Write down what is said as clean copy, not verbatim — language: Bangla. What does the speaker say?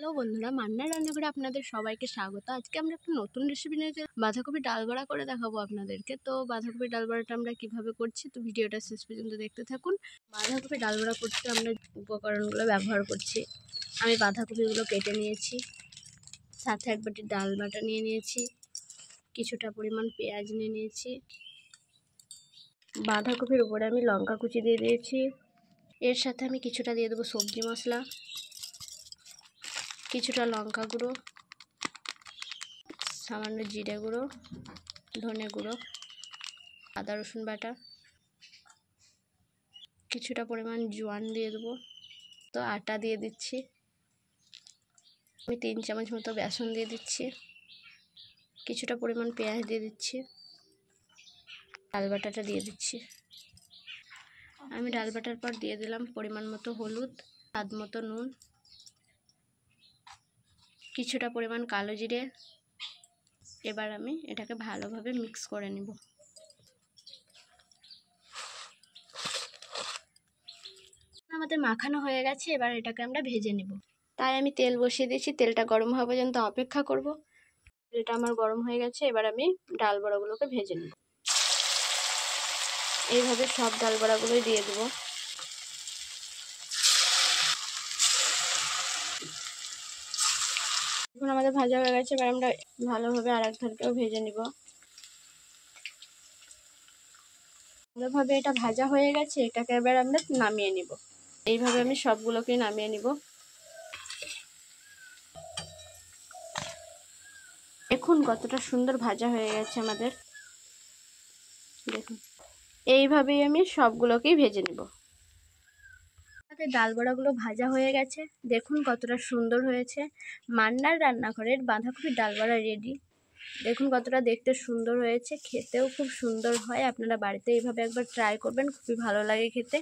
হ্যালো বন্ধুরা, মান্নার রান্নাঘরে আপনাদের সবাইকে স্বাগত। আজকে আমরা একটা নতুন রেসিপি নিয়ে বাঁধাকপি ডাল বড়া করে দেখাবো আপনাদেরকে। তো বাঁধাকপি ডাল বড়াটা আমরা কিভাবে করছি, তো ভিডিওটা শেষ পর্যন্ত দেখতে থাকুন। বাঁধাকপি ডাল বড়া করতে আমরা উপকরণগুলো ব্যবহার করছি। আমি বাঁধাকপিগুলো কেটে নিয়েছি, সাথে এক বাটি ডাল বাটা নিয়ে নিয়েছি, কিছুটা পরিমাণ পেঁয়াজ নিয়ে নিয়েছি, বাঁধাকপির উপরে আমি লঙ্কা কুচি দিয়ে দিয়েছি। এর সাথে আমি কিছুটা দিয়ে দেবো সবজি মশলা, কিছুটা লঙ্কা গুঁড়ো, সামান্য জিরে গুঁড়ো, ধনে গুঁড়ো, আদা রসুন বাটা, কিছুটা পরিমাণ জোয়ান দিয়ে দেবো। তো আটা দিয়ে দিচ্ছি, আমি 3 চামচ মতো বেসন দিয়ে দিচ্ছি, কিছুটা পরিমাণ পেঁয়াজ দিয়ে দিচ্ছি, ডাল বাটাটা দিয়ে দিচ্ছি। আমি ডাল বাটার পর দিয়ে দিলাম পরিমাণ মতো হলুদ, স্বাদ মতো নুন, কিছুটা পরিমাণ কালো জিরে। এবার আমি এটাকে ভালোভাবে মিক্স করে নেব। আমাদের মাখানো হয়ে গেছে, এবার এটাকে আমরা ভেজে নেব। তাই আমি তেল বসিয়ে দিয়েছি, তেলটা গরম হওয়া পর্যন্ত অপেক্ষা করব। তেলটা আমার গরম হয়ে গেছে, এবার আমি ডাল বড়াগুলোকে ভেজে নেব। এইভাবে সব ডাল বড়াগুলোই দিয়ে দেব। এখন আমাদের ভাজা হয়ে গেছে, এবার আমরা ভালোভাবে আর এক ধারকেও ভেজে নিব। ভালোভাবে এটা ভাজা হয়ে গেছে, এটাকে এবার আমরা নামিয়ে নিব। এইভাবে আমি সবগুলোকেই নামিয়ে নিব। দেখুন কতটা সুন্দর ভাজা হয়ে গেছে আমাদের। দেখুন এইভাবেই আমি সবগুলোকেই ভেজে নিব। আমাদের ডাল বড়াগুলো ভাজা হয়ে গেছে, দেখুন কতটা সুন্দর হয়েছে। মান্নার রান্নাঘরের বাঁধাকপির ডাল বড়া রেডি। দেখুন কতটা দেখতে সুন্দর হয়েছে, খেতেও খুব সুন্দর হয়। আপনারা বাড়িতে এইভাবে একবার ট্রাই করবেন, খুবই ভালো লাগে খেতে।